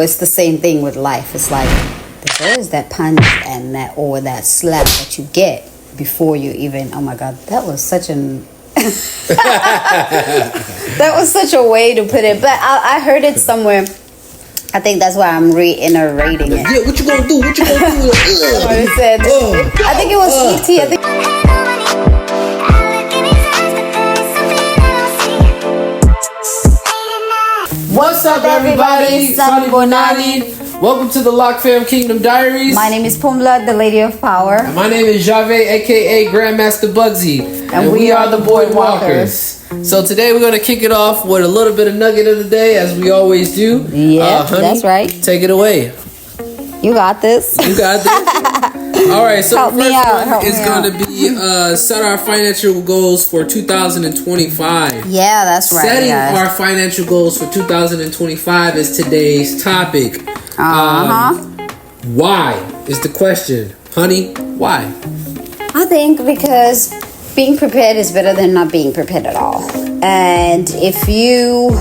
It's the same thing with life. It's like there's always that punch and that or that slap that you get before you even. Oh my God, that was such an. That was such a way to put it, but I heard it somewhere. I think that's why I'm reiterating it. Yeah, what you gonna do? What you gonna do? I think it was E.T. I think. What's up, everybody? Sonny Bonani. Welcome to the Lock Fam Kingdom Diaries. My name is Pumla, the Lady of Power. And my name is Jave, aka Grandmaster Bugsy. And we are the Boardwalkers. So today we're going to kick it off with a little bit of nugget of the day, as we always do. Yeah, honey, that's right. Take it away. You got this. You got this. All right, so Help the first one is out. going to be set our financial goals for 2025. Yeah, that's right. Setting our financial goals for 2025 is today's topic. Why is the question, honey? Why? I think because being prepared is better than not being prepared at all. And if you're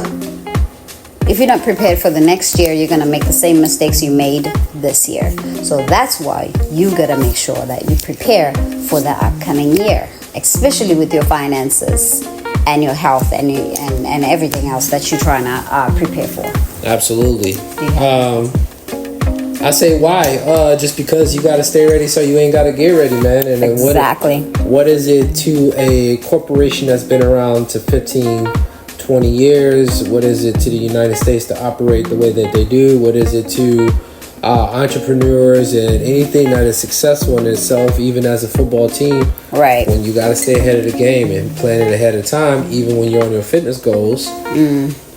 not prepared for the next year, you're going to make the same mistakes you made this year. So that's why you got to make sure that you prepare for the upcoming year, especially with your finances and your health and everything else that you're trying to prepare for. Absolutely. Yeah. I say why? Just because you got to stay ready so you ain't got to get ready, man. And then Exactly. What is it to a corporation that's been around to 15, 20 years? What is it to the United States to operate the way that they do? What is it to entrepreneurs and anything that is successful in itself, even as a football team? Right. When you got to stay ahead of the game and plan it ahead of time, even when you're on your fitness goals.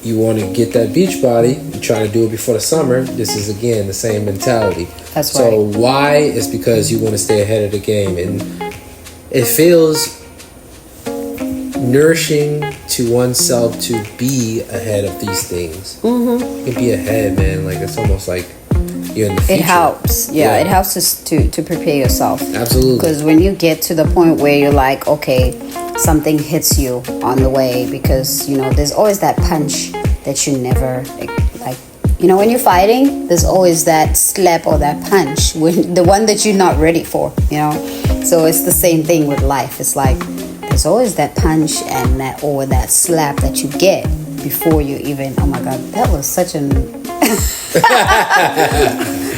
You want to get that beach body, you try to do it before the summer. This is, again, the same mentality. That's so right. So why is because you want to stay ahead of the game. And it feels nourishing to oneself to be ahead of these things. You can be ahead, man. Like, it's almost like you're in the future. It helps. Yeah, it helps us to prepare yourself. Absolutely. Because when you get to the point where you're like, okay, something hits you on the way, because, there's always that punch that you never, like, when you're fighting, there's always that slap or that punch, the one that you're not ready for, So it's the same thing with life. It's like, there's always that punch and that or that slap that you get before you even, oh my God, that was such an...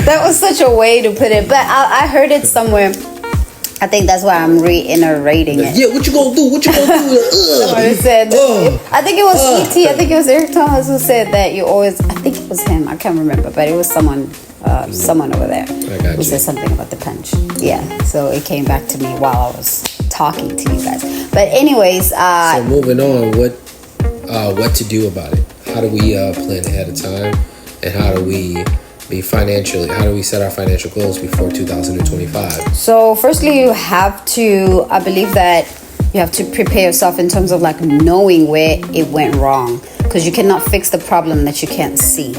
that was such a way to put it, but I heard it somewhere. I think that's why I'm reiterating it. Yeah, what you gonna do? What you gonna do? Somebody said, I think it was E.T. I think it was Eric Thomas who said that you always, I think it was him, I can't remember, but it was someone over there who said something about the punch. Yeah, so it came back to me while I was talking to you guys. But anyways, so moving on, what to do about it? How do we plan ahead of time, and how do we set our financial goals before 2025? So firstly, you have to, I believe that you have to prepare yourself in terms of like knowing where it went wrong, because you cannot fix the problem that you can't see.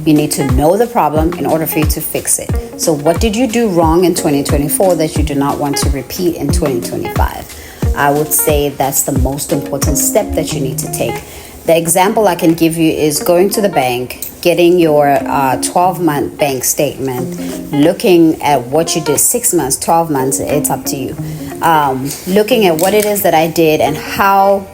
You need to know the problem in order for you to fix it. So what did you do wrong in 2024 that you do not want to repeat in 2025? I would say that's the most important step that you need to take. The example I can give you is going to the bank, getting your 12-month bank statement, looking at what you did 6 months, 12 months, it's up to you. Looking at what it is that I did and how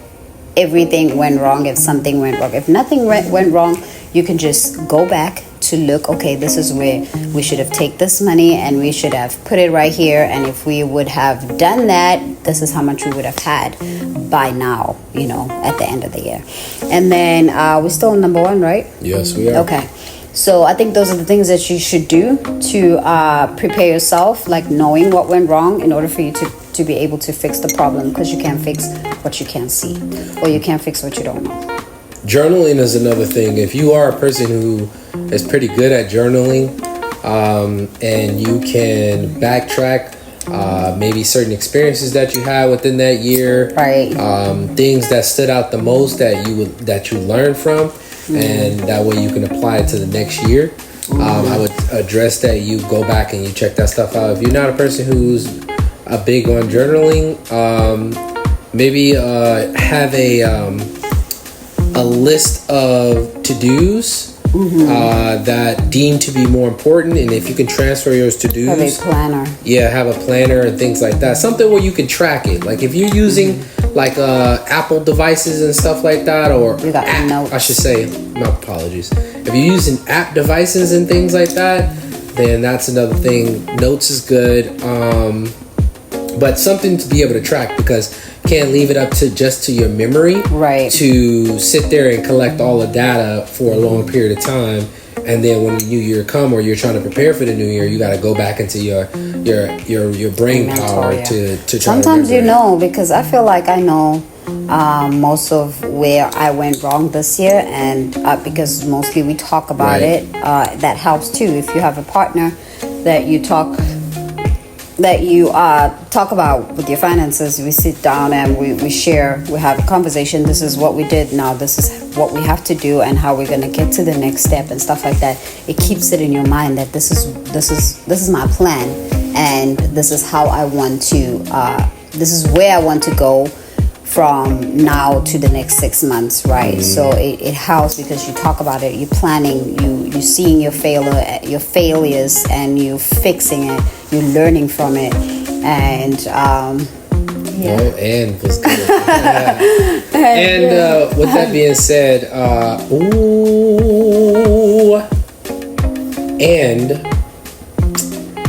everything went wrong, if something went wrong. If nothing went wrong, you can just go back to look, okay, this is where we should have taken this money and we should have put it right here. And if we would have done that, this is how much we would have had by now, at the end of the year. And then we're still on number 1, right? Yes, we are. Okay. So I think those are the things that you should do to prepare yourself, like knowing what went wrong in order for you to be able to fix the problem, because you can't fix what you can't see, or you can't fix what you don't know. Journaling is another thing. If you are a person who is pretty good at journaling, and you can backtrack maybe certain experiences that you had within that year, right? Things that stood out the most that you learned from, and that way you can apply it to the next year. I would address that. You go back and you check that stuff out. If you're not a person who's big on journaling, maybe have a list of to-dos that deem to be more important, and if you can transfer yours to Have a dos, planner. have a planner and things like that. Something where you can track it. Like if you're using like Apple devices and stuff like that, or You got notes. I should say, my apologies. If you're using app devices and things like that, then that's another thing. Notes is good, but something to be able to track, because you can't leave it up to just to your memory, Right. to sit there and collect all the data for a long period of time. And then when the new year come, or you're trying to prepare for the new year, you got to go back into your brain Mental, power yeah. to try Sometimes to you remember know, because I feel like I know most of where I went wrong this year, and because mostly we talk about Right. it, that helps too. If you have a partner that you talk about with your finances, we sit down and we share, we have a conversation. This is what we did, now this is what we have to do, and how we're going to get to the next step and stuff like that. It keeps it in your mind that this is my plan, and this is how I want to this is where I want to go from now to the next 6 months, right? So it helps because you talk about it, you're planning, you seeing your failures, and you fixing it, you're learning from it, and and was good. And with that being said, and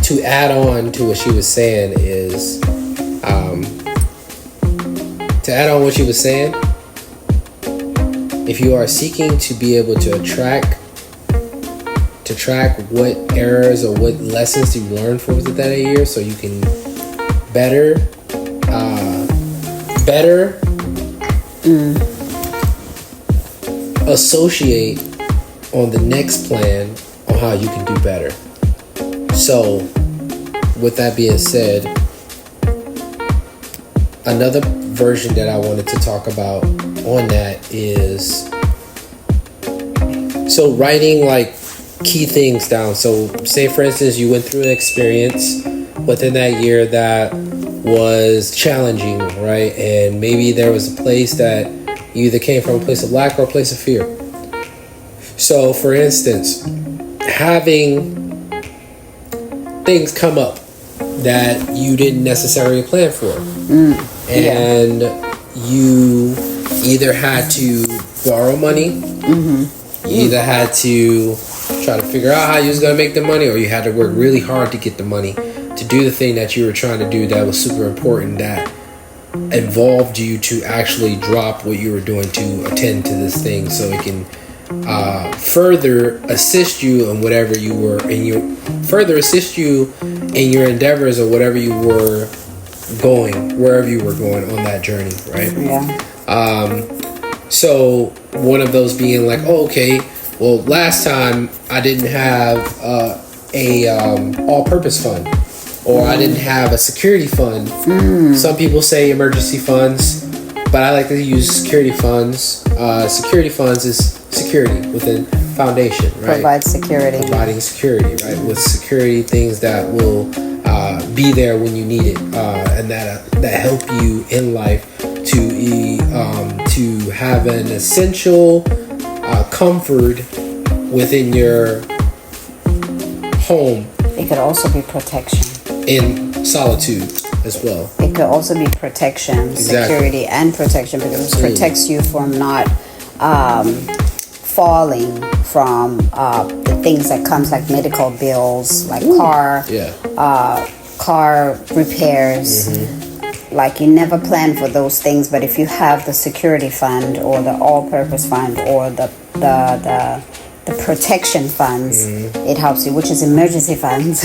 to add on to what she was saying is, if you are seeking to be able to track what errors or what lessons you learned from that year, so you can better associate on the next plan on how you can do better. So with that being said, another version that I wanted to talk about on that is, so writing like key things down. So say for instance you went through an experience within that year that was challenging, right? And maybe there was a place that you either came from a place of lack or a place of fear. So for instance, having things come up that you didn't necessarily plan for, and you either had to borrow money, you either had to try to figure out how you was going to make the money, or you had to work really hard to get the money to do the thing that you were trying to do that was super important, that involved you to actually drop what you were doing to attend to this thing, so it can further assist you in whatever you were in your endeavors, or whatever you were going, wherever you were going on that journey, right? So one of those being like, oh, okay, well, last time I didn't have a all-purpose fund, or I didn't have a security fund. Some people say emergency funds, but I like to use security funds. Security funds is security within foundation, right? provide security. Providing security, right? With security, things that will be there when you need it, and that help you in life to have an essential comfort within your home. It could also be protection. In solitude as well. It could also be protection, security, and protection, because it protects you from not falling from the things that comes, like medical bills, like car repairs. Like you never plan for those things, but if you have the security fund or the all-purpose fund or the protection funds, it helps you, which is emergency funds.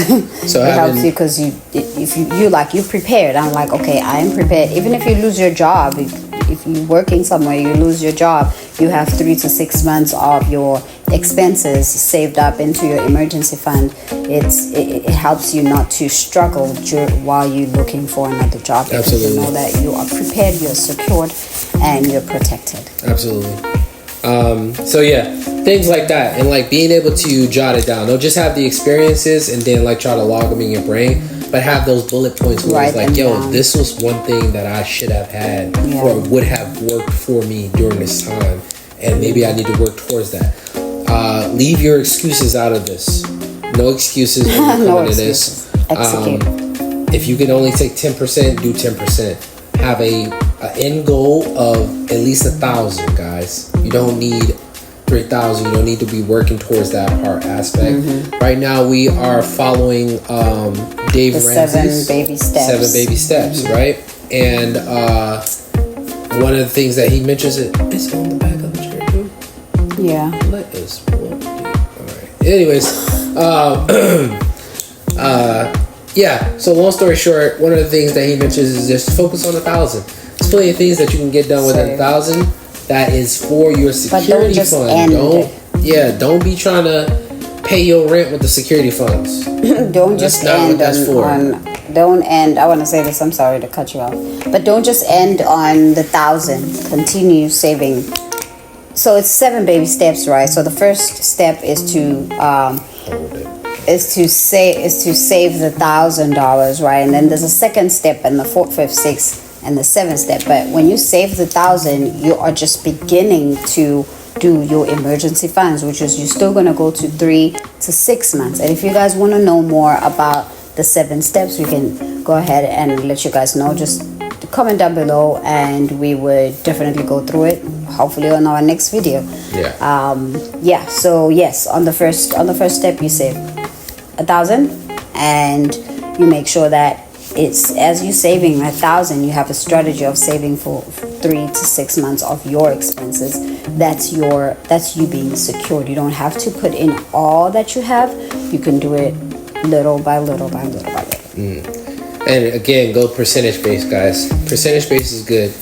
So it helps you because you're prepared. I'm like, okay, I am prepared. Even if you lose your job, if you're working somewhere, you lose your job, you have 3 to 6 months of your expenses saved up into your emergency fund. It helps you not to struggle while you're looking for another job. Absolutely. Because you know that you are prepared, you're secured, and you're protected. Absolutely. So yeah, things like that, and like being able to jot it down. Don't just have the experiences and then like try to log them in your brain, but have those bullet points where it's like, yo, this was one thing that I should have had or would have worked for me during this time, and maybe I need to work towards that. Leave your excuses out of this. No excuses when you No come into excuses. this. Execute. If you can only take 10%, do 10%. Have a end goal of at least 1,000, guys. You don't need 3,000. You don't need to be working towards that part aspect. Right now, we are following Dave The Ramsey's 7 baby steps. 7 baby steps, right? And one of the things that he mentions it's on the back of the chair, dude. Yeah. Let us walk, dude. All right. Anyways, yeah. So long story short, one of the things that he mentions is just focus on 1,000. There's plenty of things that you can get done with 1,000. That is for your security just fund. end. Don't be trying to pay your rent with the security funds. Don't just not what end that's for. don't end. I want to say this. I'm sorry to cut you off, but don't just end on the 1,000. Continue saving. So it's 7 baby steps, right? So the first step is to save the $1,000, right? And then there's a second step, and the fourth, fifth, sixth, and the seventh step. But when you save the 1,000, you are just beginning to do your emergency funds, which is you're still gonna go to 3 to 6 months. And if you guys want to know more about the 7 steps, we can go ahead and let you guys know. Just comment down below, and we would definitely go through it. Hopefully on our next video. Yeah. So yes, on the first step, you save 1,000, and you make sure that it's as you saving 1,000, you have a strategy of saving for 3 to 6 months of your expenses. That's you being secured. You don't have to put in all that you have. You can do it little by little by little by little. And again, go percentage based, guys. Percentage based is good.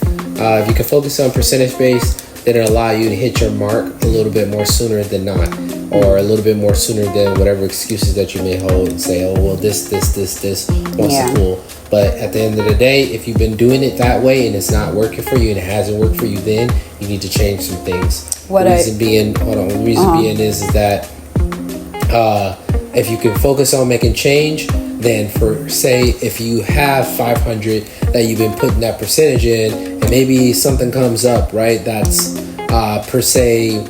If you can focus on percentage based, then it'll allow you to hit your mark a little bit more sooner than not, or a little bit more sooner than whatever excuses that you may hold and say, oh, well, this wants to pull. But at the end of the day, if you've been doing it that way and it's not working for you and it hasn't worked for you, then you need to change some things. The reason being is that if you can focus on making change, then for say if you have 500 that you've been putting that percentage in, and maybe something comes up, right, that's per se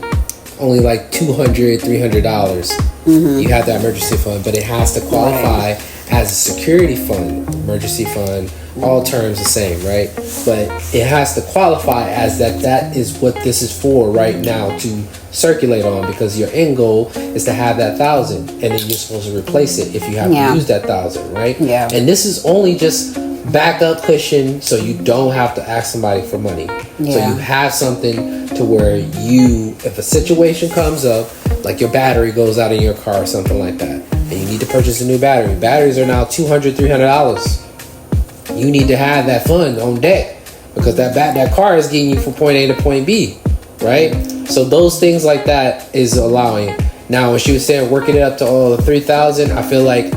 only like $200, $300, you have that emergency fund, but it has to qualify as a security fund, emergency fund, all terms the same, right? But it has to qualify as that is what this is for right now to circulate on, because your end goal is to have that 1,000, and then you're supposed to replace it if you have to use that 1,000, right? Yeah. And this is only just backup cushion, so you don't have to ask somebody for money. So you have something to where if a situation comes up, like your battery goes out in your car or something like that, and you need to purchase a new battery. Batteries are now $200, $300. You need to have that fund on deck, because that car is getting you from point A to point B, right? So those things like that is allowing. Now, when she was saying working it up to all the 3,000, I feel like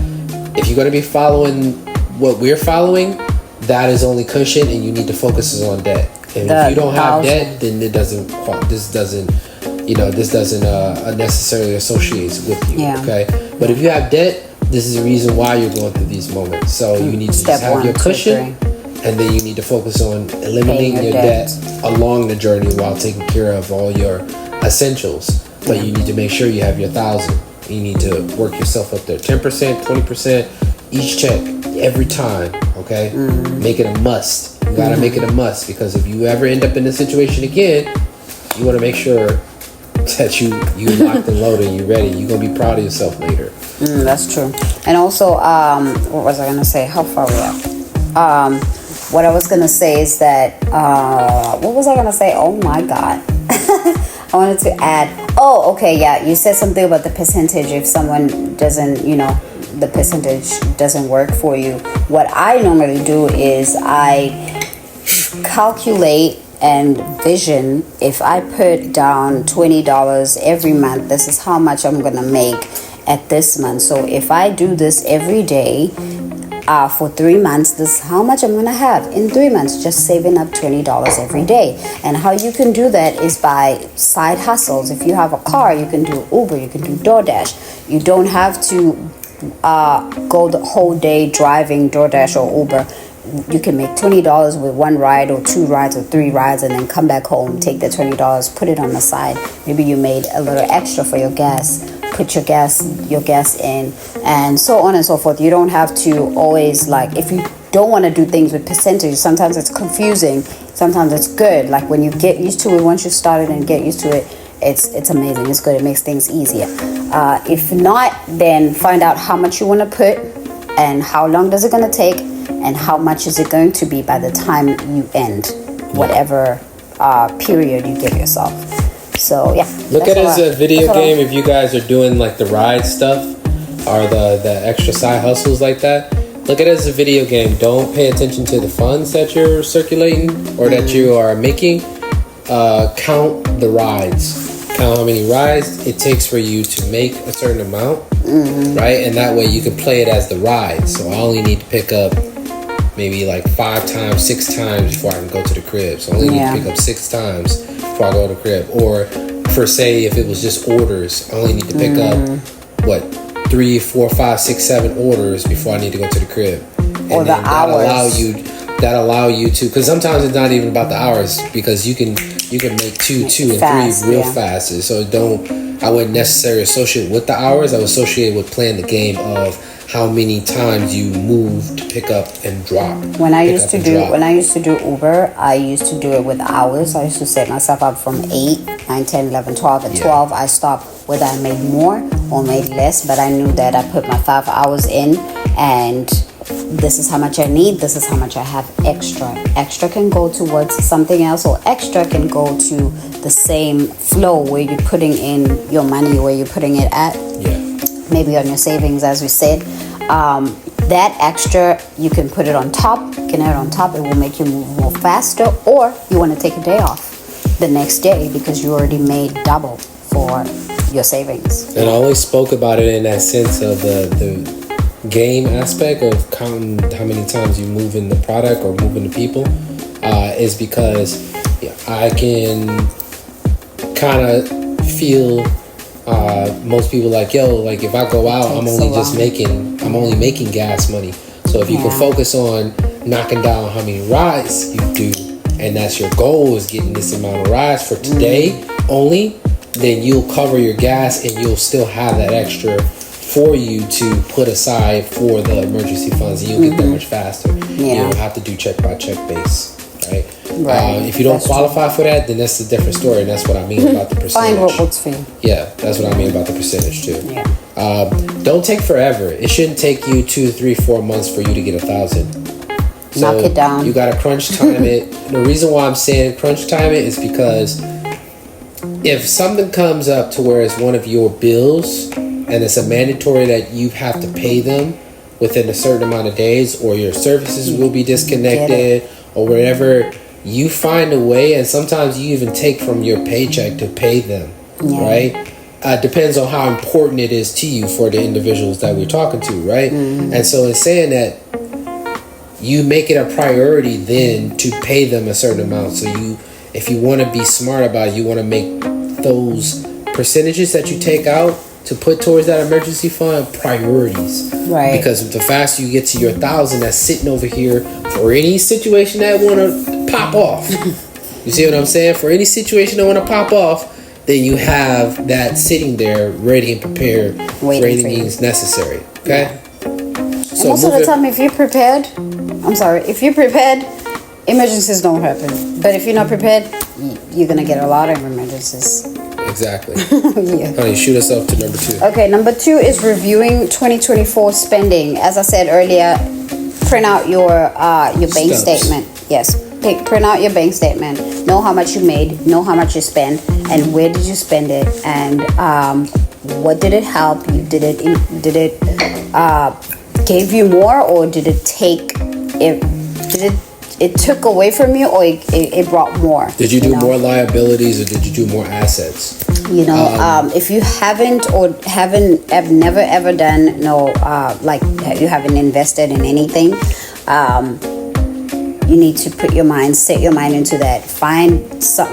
if you're going to be following what we're following, that is only cushion, and you need to focus on debt. And if you don't have debt, then this doesn't necessarily associate with you. Okay, but if you have debt, this is the reason why you're going through these moments. So you need to just have your cushion, and then you need to focus on eliminating your debt along the journey while taking care of all your essentials. But you need to make sure you have your 1,000. You need to work yourself up there. 10%, 20% each check every time. Okay, make it a must. You gotta make it a must, because if you ever end up in this situation again, you want to make sure that you locked and loaded and you ready. You're gonna be proud of yourself later. That's true. And also, what was I gonna say? How far we at? What I was gonna say is that what was I gonna say? Oh my god. I wanted to add. Oh, okay, yeah. You said something about the percentage. If someone doesn't, the percentage doesn't work for you. What I normally do is I calculate and vision. If I put down $20 every month, this is how much I'm gonna make at this month. So if I do this every day for 3 months, this is how much I'm gonna have in 3 months, just saving up $20 every day. And how you can do that is by side hustles. If you have a car, you can do Uber, you can do DoorDash. You don't have to go the whole day driving DoorDash or Uber. you can make $20 with one ride or two rides or three rides, and then come back home, take the $20, put it on the side. Maybe you made a little extra for your gas, put your gas in, and so on and so forth. You don't have to always, like, if you don't want to do things with percentage, sometimes it's confusing, sometimes it's good. Like when you get used to it, once you start it and get used to it, it's amazing, it's good, it makes things easier. If not, then find out how much you want to put and how long does it going to take and how much is it going to be by the time you end whatever period you give yourself. So yeah, look at it as a video game. If you guys are doing like the ride stuff or the extra side hustles like that, look at it as a video game. Don't pay attention to the funds that you're circulating or that you are making. Count the rides. Count how many rides it takes for you to make a certain amount, right? And that way you can play it as the ride. So I only need to pick up maybe like 5 times, 6 times before I can go to the crib. So I only need to pick up 6 times before I go to the crib. Or for say if it was just orders, I only need to pick up 3, 4, 5, 6, 7 orders before I need to go to the crib. And or the hours. That allow you to, because sometimes it's not even about the hours, because you can make 2 and 3 real fast. So I wouldn't necessarily associate with the hours. I would associate with playing the game of how many times you move to pick up and drop. When I used to do Uber, I used to do it with hours. I used to set myself up from 8, 9, 10, 11, 12. At 12, I stopped whether I made more or made less, but I knew that I put my 5 hours in, and this is how much I need, this is how much I have extra. Extra can go towards something else, or extra can go to the same flow where you're putting in your money, where you're putting it at. Yeah. Maybe on your savings, as we said. That extra, you can put it on top. You can add it on top. It will make you move more faster. Or you want to take a day off the next day because you already made double for your savings. And I always spoke about it in that sense of the game aspect of counting how many times you move in the product or move in the people, is because I can kind of feel most people like, like if I go out, I'm only making gas money. So if you can focus on knocking down how many rides you do, and that's your goal, is getting this amount of rides for today only, then you'll cover your gas and you'll still have that extra for you to put aside for the emergency funds, and you'll get that much faster. You don't have to do check by check base, right? If you don't qualify for that, then that's a different story, and that's what I mean about the percentage. Find what works for you. Yeah, that's what I mean about the percentage too. Don't take forever. It shouldn't take you 2, 3, 4 months for you to get 1,000. So knock it down. You gotta crunch time it. The reason why I'm saying crunch time it is because if something comes up to where it's one of your bills and it's a mandatory that you have to pay them within a certain amount of days, or your services will be disconnected, or whatever, you find a way, and sometimes you even take from your paycheck to pay them, right? Depends on how important it is to you for the individuals that we're talking to, right? And so it's saying that you make it a priority then to pay them a certain amount. So if you want to be smart about it, you want to make those percentages that you take out to put towards that emergency fund priorities, right? Because the faster you get to your 1,000 that's sitting over here for any situation that want to pop off, you see what I'm saying? For any situation that want to pop off, then you have that sitting there ready and prepared for any means necessary. Okay. So most of the time, if you're prepared, emergencies don't happen. But if you're not prepared, you're gonna get a lot of emergencies. Exactly. Honey, shoot us up to number 2. Okay, number 2 is reviewing 2024 spending. As I said earlier, print out your bank statement. Yes, print out your bank statement. Know how much you made. Know how much you spent, and where did you spend it, and what did it help you? Did it gave you more, or did it take it? It took away from you, or it brought more? Did you do more liabilities, or did you do more assets? If you have never ever done like you haven't invested in anything, you need to set your mind into that. Find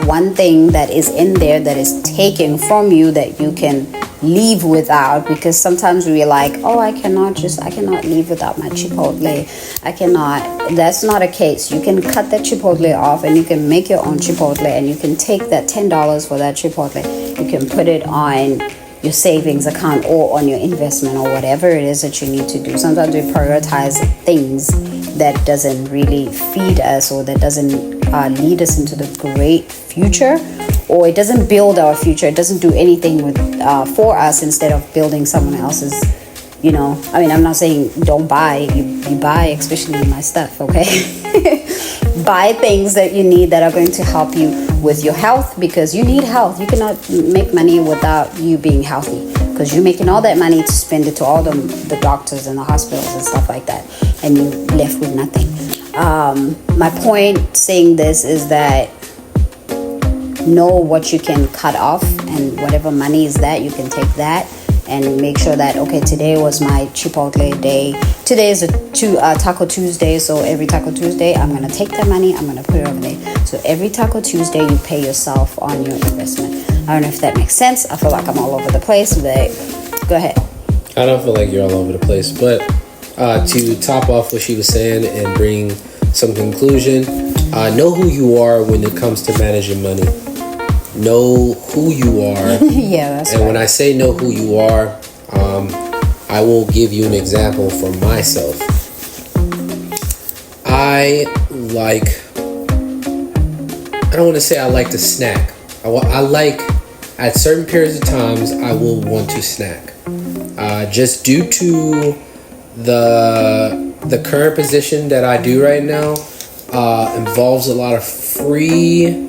one thing that is in there that is taken from you that you can leave without, because sometimes we're like, oh, I cannot leave without my Chipotle. I cannot. That's not a case. You can cut that Chipotle off and you can make your own Chipotle, and you can take that $10 for that Chipotle. You can put it on your savings account or on your investment or whatever it is that you need to do. Sometimes we prioritize things that doesn't really feed us, or that doesn't lead us into the great future, or it doesn't build our future. It doesn't do anything for us, instead of building someone else's. I mean, I'm not saying don't buy. You buy, especially my stuff, okay? Buy things that you need that are going to help you with your health, because you need health. You cannot make money without you being healthy, because you're making all that money to spend it to all the doctors and the hospitals and stuff like that, and you're left with nothing. My point saying this is that know what you can cut off, and whatever money is that, you can take that and make sure that, okay, today was my Chipotle day. Today is a Taco Tuesday, so every Taco Tuesday, I'm going to take that money, I'm going to put it over there. So every Taco Tuesday, you pay yourself on your investment. I don't know if that makes sense. I feel like I'm all over the place, but go ahead. I don't feel like you're all over the place, but to top off what she was saying and bring some conclusion, know who you are when it comes to managing money. Know who you are. Yeah, that's and right. when I say know who you are, I will give you an example from myself. I don't want to say I like to snack. I like, at certain periods of times, I will want to snack. Just due to the current position that I do right now, involves a lot of free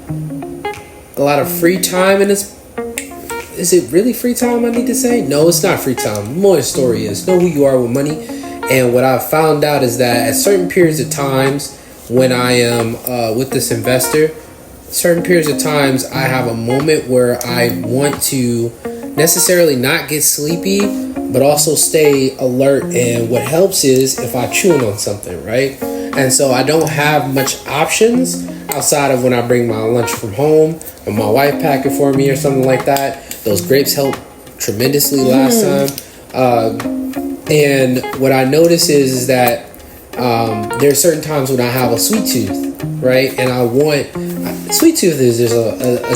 time, and is it really free time I need to say? No, it's not free time. More the story is, know who you are with money. And what I've found out is that at certain periods of times when I am with this investor, certain periods of times I have a moment where I want to necessarily not get sleepy, but also stay alert. And what helps is if I chew on something, right? And so I don't have much options outside of when I bring my lunch from home, or my wife pack it for me or something like that. Those grapes helped tremendously last time. And what I notice is that there are certain times when I have a sweet tooth, right? And I want, sweet tooth is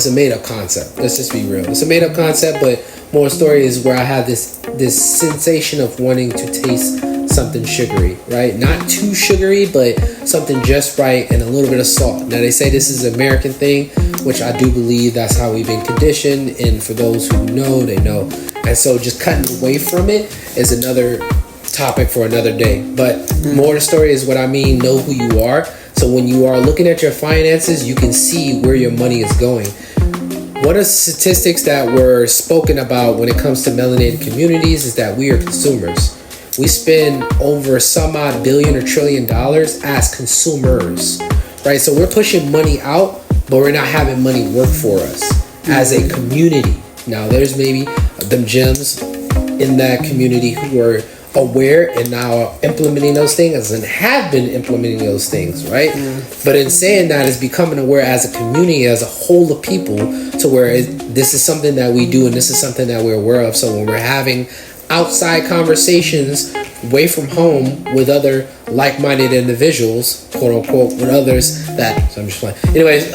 a made up concept. Let's just be real. It's a made up concept, but more story is where I have this sensation of wanting to taste something sugary, right? Not too sugary, but something just right, and a little bit of salt. Now they say this is an American thing, which I do believe that's how we've been conditioned, and for those who know, they know. And so just cutting away from it is another topic for another day. But more the story is what I mean, know who you are. So when you are looking at your finances, you can see where your money is going. One of the statistics that were spoken about when it comes to melanated communities is that we are consumers. We spend over some odd billion or $1 trillion as consumers, right? So we're pushing money out, but we're not having money work for us as a community. Now, there's maybe them gems in that community who are aware and now implementing those things and have been implementing those things, right? But in saying that, is becoming aware as a community, as a whole of people, to where this is something that we do and this is something that we're aware of. So when we're having outside conversations away from home with other like-minded individuals, quote unquote, with others that, so I'm just playing. Anyways,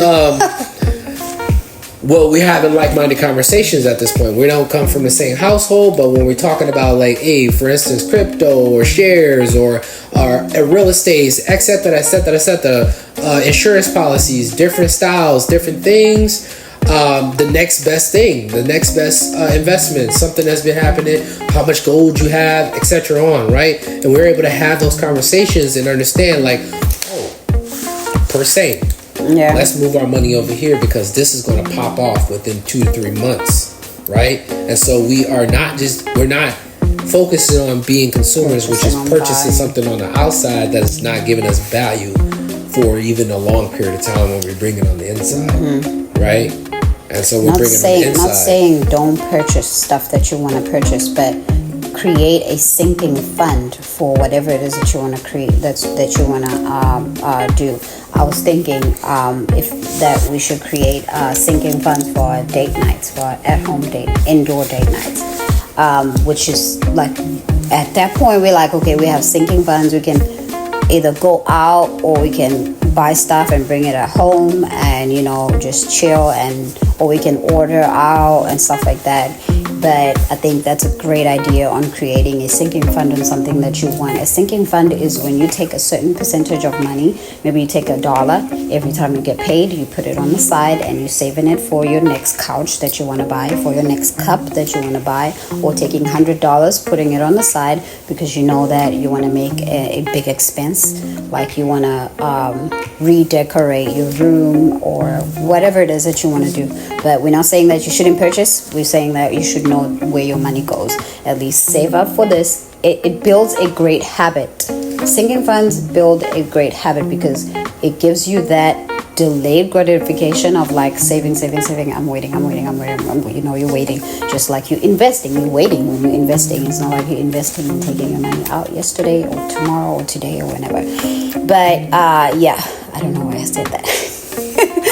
well, we're having like-minded conversations at this point. We don't come from the same household, but when we're talking about, like, hey, for instance, crypto or shares or real estate, etc., insurance policies, different styles, different things, the next best thing, the next best investment, something that's been happening, how much gold you have, etc. on, right? And we're able to have those conversations and understand, like, oh, per se, let's move our money over here because this is going to pop off within 2 to 3 months, right? And so we're not focusing on being consumers, which is purchasing something on the outside that is not giving us value for even a long period of time when we bring it on the inside, right? And so we're bringing it on the inside. Not saying don't purchase stuff that you want to purchase, but create a sinking fund for whatever it is that you want to create, that you want to do. I was thinking if that we should create a sinking fund for date nights, for at-home indoor date nights, which is like, at that point we're like, okay, we have sinking funds. We can either go out or we can buy stuff and bring it at home and just chill, or we can order out and stuff like that. But I think that's a great idea on creating a sinking fund on something that you want. A sinking fund is when you take a certain percentage of money. Maybe you take $1 every time you get paid, you put it on the side and you're saving it for your next couch that you want to buy, for your next cup that you want to buy, or taking $100, putting it on the side because you know that you want to make a big expense, like you want to redecorate your room or whatever it is that you want to do. But we're not saying that you shouldn't purchase. We're saying that you should know where your money goes. At least save up for this. It builds a great habit. Sinking funds build a great habit because it gives you that delayed gratification of like saving. I'm waiting. You're waiting. Just like you're investing. You're waiting when you're investing. It's not like you're investing and taking your money out yesterday or tomorrow or today or whenever. But yeah, I don't know why I said that.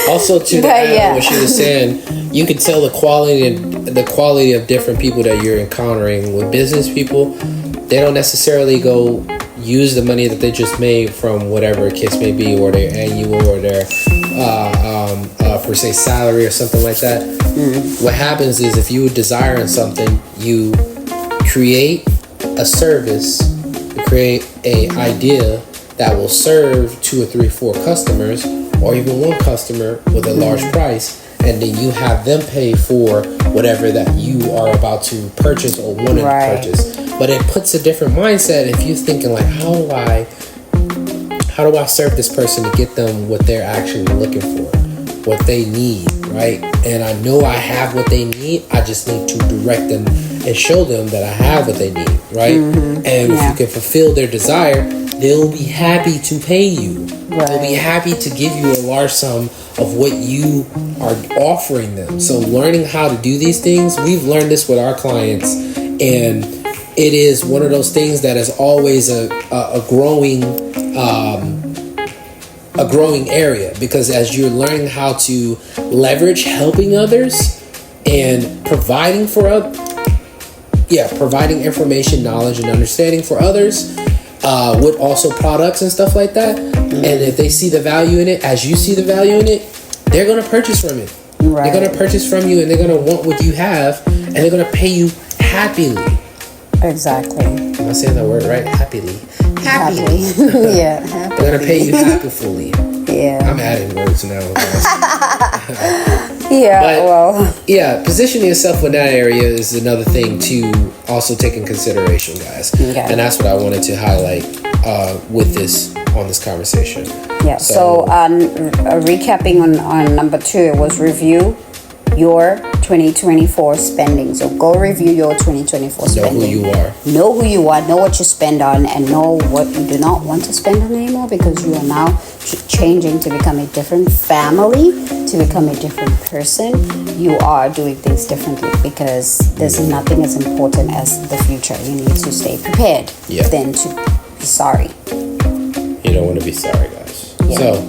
Also, to add what she was saying, you can tell the quality of different people that you're encountering. With business people, they don't necessarily go use the money that they just made from whatever case may be, or their annual, or their per se salary or something like that. Mm-hmm. What happens is, if you desire something, you create a service, you create a idea that will serve 2 or 3 or 4 customers, or even one customer with a large price, and then you have them pay for whatever that you are about to purchase or want to purchase. But it puts a different mindset if you're thinking like, how do I serve this person to get them what they're actually looking for, what they need, right? And I know I have what they need. I just need to direct them and show them that I have what they need, right? Mm-hmm. And if you can fulfill their desire, they'll be happy to pay you. Right. They'll be happy to give you a large sum of what you are offering them. So learning how to do these things, we've learned this with our clients, and it is one of those things that is always a growing area, because as you're learning how to leverage helping others and providing information, knowledge, and understanding for others, with also products and stuff like that. Mm-hmm. And if they see the value in it, as you see the value in it, they're going to purchase from it. Right. They're going to purchase from you, and they're going to want what you have, and they're going to pay you happily. Exactly. Am I saying that word right? Happily. Yeah. Happily. They're going to pay you happily. Yeah. I'm adding words now. Positioning yourself in that area is another thing to also take in consideration, guys. Okay. And that's what I wanted to highlight with this on this conversation. Yeah. So recapping on number 2, it was review your 2024 spending. So go review your 2024 spending. Know who you are, know what you spend on, and know what you do not want to spend on anymore, because you are now changing to become a different family, to become a different person. You are doing things differently, because there's nothing as important as the future. You need to stay prepared than to be sorry. You don't want to be sorry, guys. Yeah. So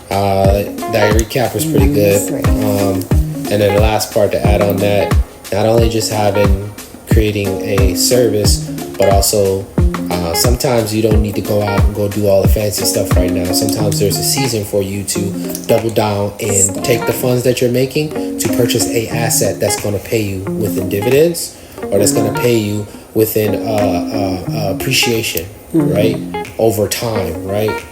that recap was pretty good. And then the last part to add on that, not only just creating a service, but also sometimes you don't need to go out and go do all the fancy stuff right now. Sometimes there's a season for you to double down and take the funds that you're making to purchase a asset that's going to pay you within dividends, or that's going to pay you within appreciation, right? Over time, right?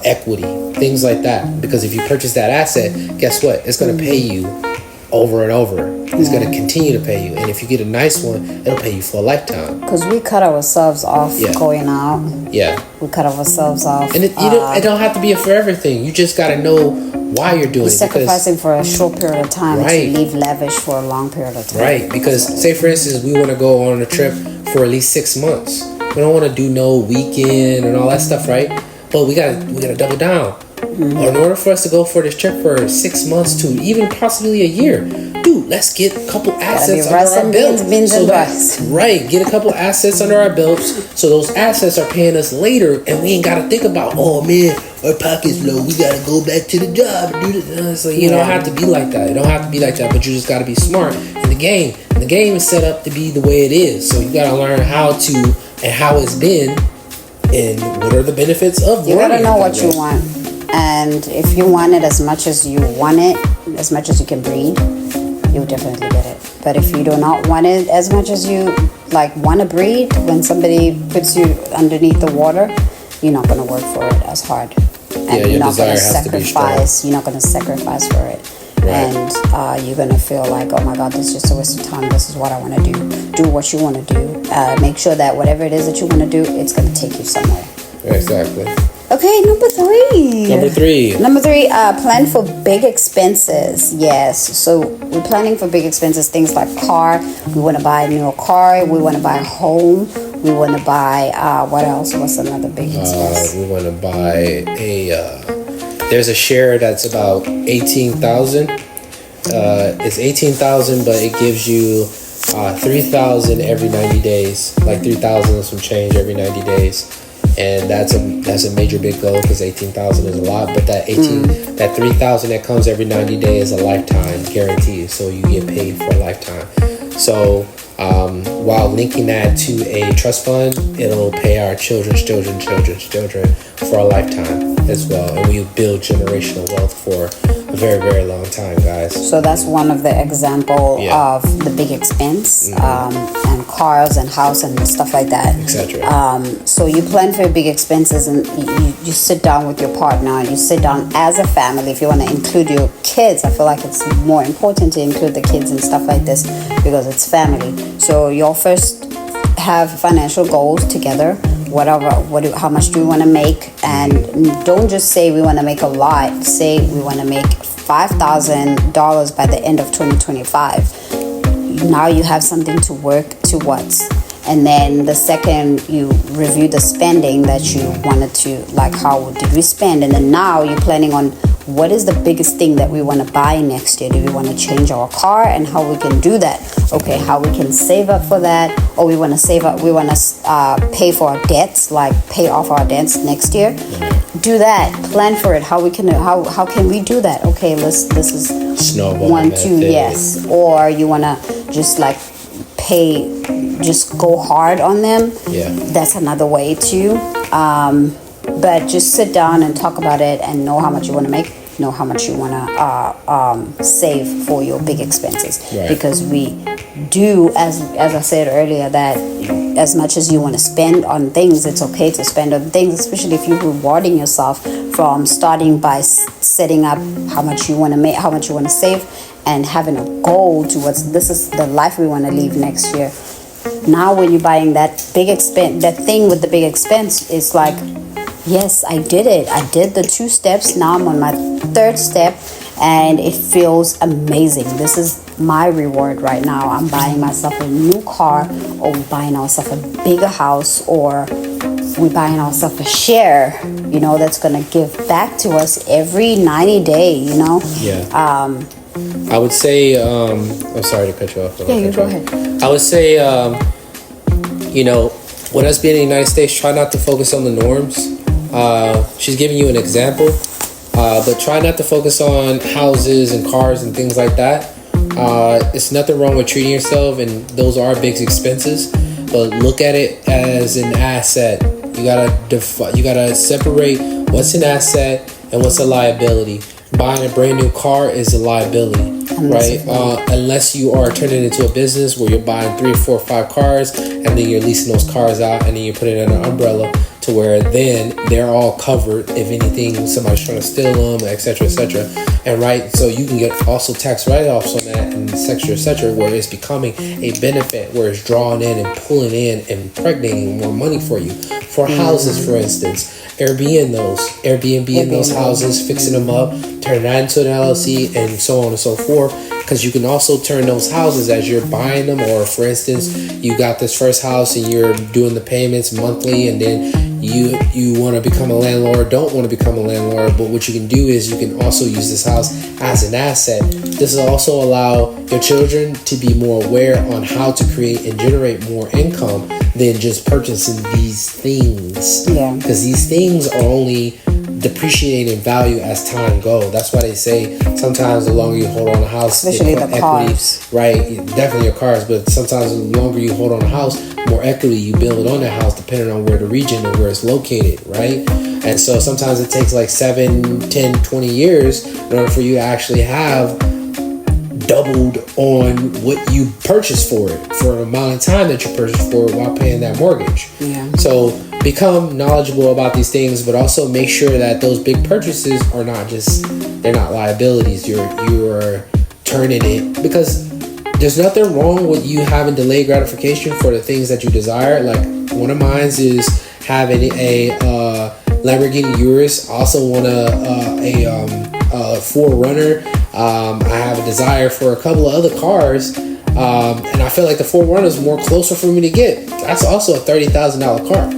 Equity, things like that. Because if you purchase that asset, guess what? It's going to pay you over and over. It's going to continue to pay you, and if you get a nice one, it'll pay you for a lifetime. Because we cut ourselves off going out. Yeah, we cut ourselves off, and it don't have to be a forever thing. You just got to know why you're doing it. Sacrificing for a short period of time to leave lavish for a long period of time. Right, because say for instance, we want to go on a trip for at least 6 months. We don't want to do no weekend and all that stuff, right? But we gotta double down. Mm-hmm. In order for us to go for this trip for 6 months to even possibly a year, dude, let's get a couple assets be under rice our and belt. beans and rice. Right, get a couple assets under our belts, so those assets are paying us later, and we ain't got to think about, oh man, our pocket's low, we got to go back to the job and do this. You don't have to be like that. You don't have to be like that, but you just got to be smart in the game. The game is set up to be the way it is, so you got to learn how to and how it's been, and what are the benefits of. You gotta know what you want, and if you want it as much as you want it, as much as you can breed, you'll definitely get it. But if you do not want it as much as you want to breed, when somebody puts you underneath the water, you're not gonna work for it as hard, and you're not gonna sacrifice. You're not gonna sacrifice for it. Right. And you're gonna feel like, oh my God, this is just a waste of time. This is what I want to do. Do what you want to do. Make sure that whatever it is that you want to do, it's gonna take you somewhere. Exactly. Okay, number three. Number three, plan for big expenses. Yes, so we're planning for big expenses. Things like car. We want to buy a new car. We want to buy a home. We want to buy what else? What's another big expense? We want to buy a. There's a share that's about 18,000. It's 18,000, but it gives you 3,000 every 90 days. Like 3,000 and some change every 90 days, and that's a major big goal because 18,000 is a lot. But that 3,000 that comes every 90 days is a lifetime guarantee, so you get paid for a lifetime. So while linking that to a trust fund, it'll pay our children's children for a lifetime as well, and we build generational wealth for a very, very long time, guys. So that's one of the example of the big expense, and cars and house and stuff like that, etc. So you plan for your big expenses, and you sit down with your partner, you sit down as a family. If you want to include your kids, I feel like it's more important to include the kids and stuff like this because it's family. So you'll first have financial goals together. How much do we want to make? And don't just say we want to make a lot. Say we want to make $5,000 by the end of 2025. Now you have something to work towards. And then the second you review the spending that you wanted to, how did we spend? And then now you're planning on what is the biggest thing that we want to buy next year. Do we want to change our car, and how we can do that? Okay, how we can save up for that, or we want to save up, we want to pay for our debts, pay off our debts next year. Do that, plan for it. How can we do that? Okay, this is snowball 1, 2, yes. Or you want to just pay, just go hard on them. Yeah, that's another way too. But just sit down and talk about it, and know how much you want to make, know how much you want to save for your big expenses. Right. Because we do, as I said earlier, that as much as you want to spend on things, it's okay to spend on things, especially if you're rewarding yourself from starting by setting up how much you want to make, how much you want to save, and having a goal towards this is the life we want to live next year. Now when you're buying that big expense, that thing with the big expense, it's like, yes, I did it. I did the 2 steps. Now I'm on my 3rd step, and it feels amazing. This is my reward right now. I'm buying myself a new car, or we're buying ourselves a bigger house, or we're buying ourselves a share, that's going to give back to us every 90 days, Yeah. I would say, I'm sorry to cut you off. Yeah, you go ahead. I would say, with us being in the United States, try not to focus on the norms. She's giving you an example, but try not to focus on houses and cars and things like that. It's nothing wrong with treating yourself, and those are big expenses, but look at it as an asset. You gotta separate what's an asset and what's a liability. Buying a brand new car is a liability, right? Unless you are turning it into a business where you're buying 3, 4, 5 cars, and then you're leasing those cars out, and then you put it under an umbrella to where then they're all covered if anything, somebody's trying to steal them, etc., etc. And so you can get also tax write-offs on that, and etc., where it's becoming a benefit, where it's drawing in and pulling in and impregnating more money for you. For houses, for instance, Airbnb those houses, fixing them up, turning that into an LLC, and so on and so forth. because you can also turn those houses as you're buying them, or for instance, you got this first house and you're doing the payments monthly, and then you want to become a landlord, don't want to become a landlord, but what you can do is you can also use this house as an asset. This will also allow your children to be more aware on how to create and generate more income than just purchasing these things. Yeah. Because these things are only depreciating in value as time goes. That's why they say sometimes the longer you hold on a house, especially the cars, right? Definitely your cars, but sometimes the longer you hold on a house, more equity you build on that house, depending on where the region and where it's located, right? And so sometimes it takes like 7, 10, 20 years in order for you to actually have doubled on what you purchased for it, for an amount of time that you purchased for it while paying that mortgage. Yeah. So become knowledgeable about these things, but also make sure that those big purchases are not just, they're not liabilities. You're turning it, because there's nothing wrong with you having delayed gratification for the things that you desire. Like one of mine is having a Lamborghini Urus. I also want a 4Runner. I have a desire for a couple of other cars, and I feel like the 4Runner is more closer for me to get. That's also a $30,000 car.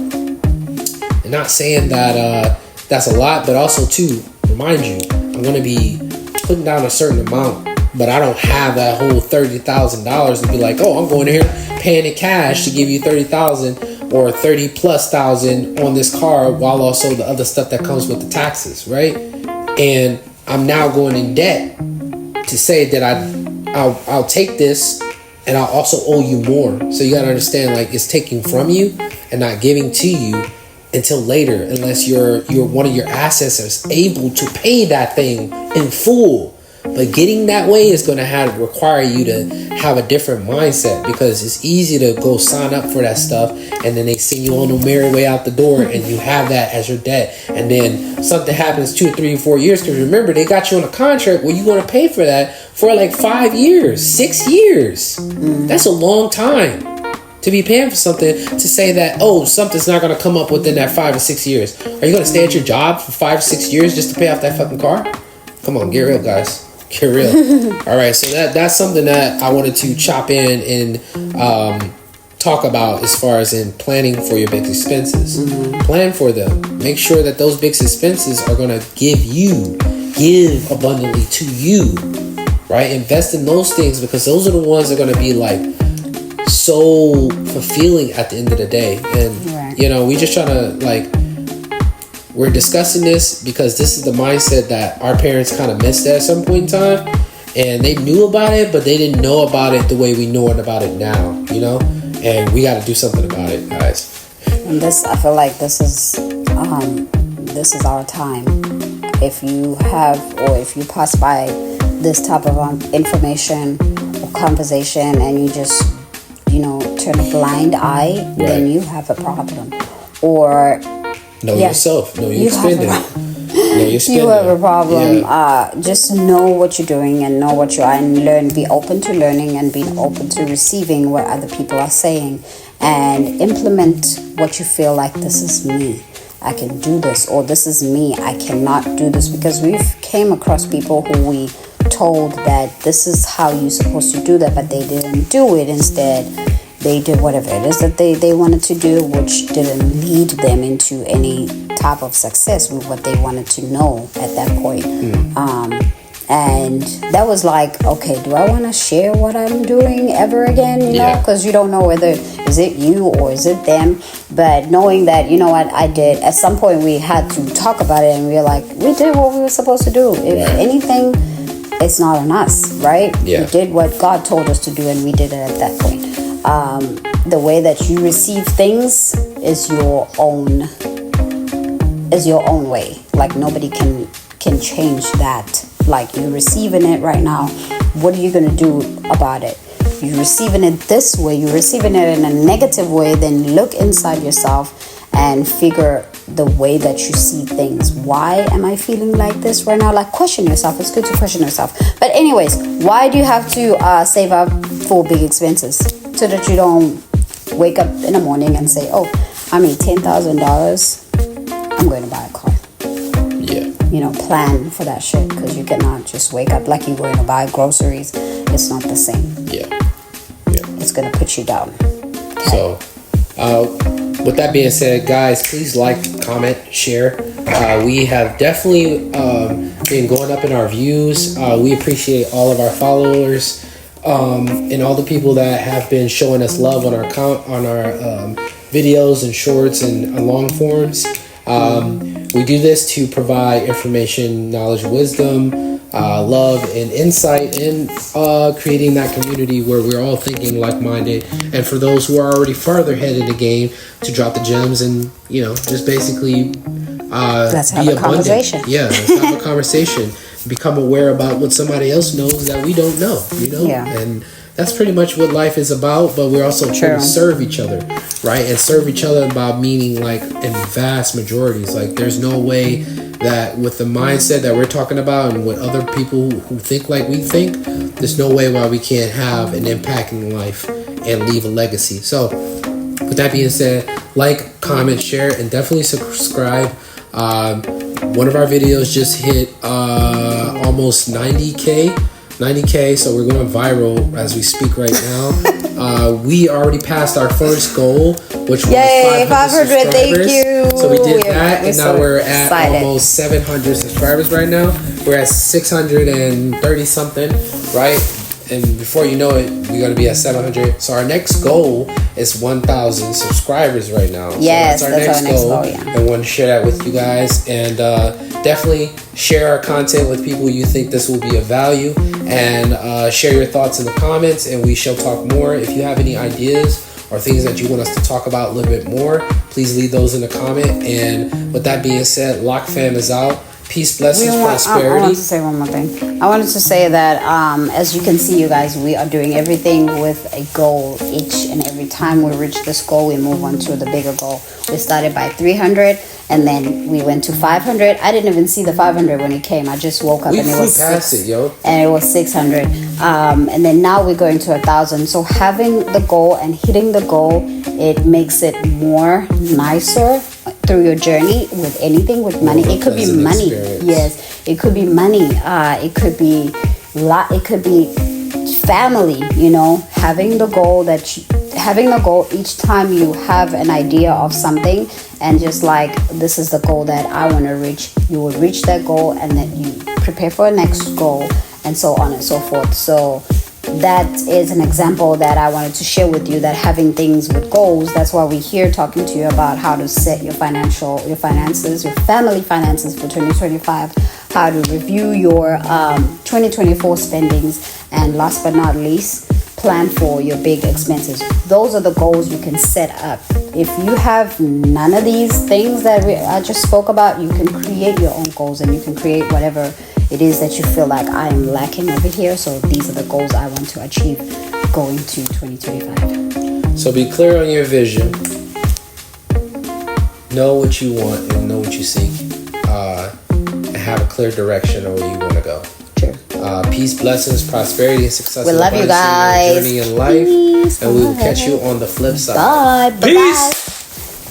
And not saying that that's a lot, but also to remind you, I'm going to be putting down a certain amount, but I don't have that whole $30,000 to be like, oh, I'm going here paying in cash to give you $30,000 or $30,000+ on this car, while also the other stuff that comes with the taxes, right? And I'm now going in debt to say that I'll take this and I'll also owe you more. So you got to understand, like, it's taking from you and not giving to you until later, unless your one of your assets is able to pay that thing in full. But getting that way is going to require you to have a different mindset, because it's easy to go sign up for that stuff and then they send you on the merry way out the door and you have that as your debt, and then something happens 2 or 3 or 4 years, because remember, they got you on a contract where you're going to pay for that for like 5 years, 6 years. That's a long time to be paying for something, to say that, oh, something's not going to come up within that 5 or 6 years. Are you going to stay at your job for 5 or 6 years just to pay off that fucking car? Come on, get real, guys. Get real. All right, so that's something that I wanted to chop in and talk about, as far as in planning for your big expenses. Plan for them. Make sure that those big expenses are going to give abundantly to you, right? Invest in those things, because those are the ones that are going to be like so fulfilling at the end of the day. And right. You know, we just trying to, like, we're discussing this because this is the mindset that our parents kind of missed at some point in time, and they knew about it, but they didn't know about it the way we know about it now, you know? And we got to do something about it, guys. And this, I feel like this is our time. If you have, or if you pass by this type of information or conversation and you just, turn a blind eye, right, then you have a problem. Or know yourself. Know your spending. Know your spending. You have a problem. Yeah. Just know what you're doing and know what you are, and learn. Be open to learning and being open to receiving what other people are saying, and implement what you feel like, this is me, I can do this, or this is me, I cannot do this. Because we've came across people who we told that this is how you're supposed to do that, but they didn't do it. Instead, they did whatever it is that they wanted to do, which didn't lead them into any type of success with what they wanted to know at that point. And that was like, okay, do I want to share what I'm doing ever again? You know, because you don't know whether is it you or is it them. But knowing that, you know what, I did, at some point we had to talk about it, and we were like, we did what we were supposed to do. If anything, it's not on us, right? We did what God told us to do, and we did it at that point. The way that you receive things is your own way. Like, nobody can change that. Like, you're receiving it right now. What are you going to do about it? You're receiving it this way, you're receiving it in a negative way, then look inside yourself and figure the way that you see things. Why am I feeling like this right now? Like, question yourself. It's good to question yourself. But anyways, why do you have to save up for big expenses? So that you don't wake up in the morning and say, oh, I made $10,000, I'm going to buy a car. Yeah. plan for that shit, because you cannot just wake up like you're going to buy groceries. It's not the same. Yeah. It's going to put you down. So, with that being said, guys, please like, comment, share. We have definitely been going up in our views. We appreciate all of our followers and all the people that have been showing us love on our videos and shorts and long forms. We do this to provide information, knowledge, wisdom, love, and insight in creating that community where we're all thinking like-minded. And for those who are already farther ahead in the game, to drop the gems and just basically let's have a conversation. Yeah, let's have a conversation. Become aware about what somebody else knows that we don't know. Yeah. And that's pretty much what life is about. But we're also trying to serve each other, right? And serve each other about meaning like in vast majorities. Like there's no way that with the mindset that we're talking about and with other people who think like we think, there's no way why we can't have an impact in life and leave a legacy. So with that being said, like, comment, share, and definitely subscribe. One of our videos just hit almost 90K, so we're going viral as we speak right now. We already passed our first goal, which was 500 thank you. So we did that, and now we're at almost 700 subscribers right now. We're at 630 something, right? And before you know it, we're going to be at 700. So our next goal is 1,000 subscribers right now. Yes, so that's our next goal. Yeah. And we want to share that with you guys. And definitely share our content with people you think this will be of value. And share your thoughts in the comments, and we shall talk more. If you have any ideas or things that you want us to talk about a little bit more, please leave those in the comment. And with that being said, Lock Fam is out. Peace, blessings, prosperity. I wanted to say one more thing. I wanted to say that as you can see, you guys, we are doing everything with a goal. Each and every time we reach this goal, we move on to the bigger goal. We started by 300, and then we went to 500. I didn't even see the 500 when it came. I just woke up and it was past it, yo. And it was 600. And then now we're going to 1,000. So having the goal and hitting the goal, it makes it more nicer through your journey with anything, with money. It could be money. Yes, it could be money. It could be family. Having the goal each time you have an idea of something, and just like, this is the goal that I want to reach. You will reach that goal, and then you prepare for a next goal, and so on and so forth. So that is an example that I wanted to share with you, that having things with goals, that's why we're here talking to you about how to set your finances, your family finances for 2025, how to review your 2024 spendings, and last but not least, plan for your big expenses. Those are the goals you can set up. If you have none of these things that I just spoke about, you can create your own goals, and you can create whatever it is that you feel like I am lacking over here. So these are the goals I want to achieve going to 2025. So be clear on your vision. Know what you want and know what you seek. And have a clear direction on where you want to go. Sure. Peace, blessings, prosperity, and success. We love you guys. Journey in life. Peace. And we will catch you on the flip side. Bye. Peace.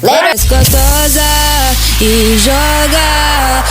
Later. Gostosa e joga.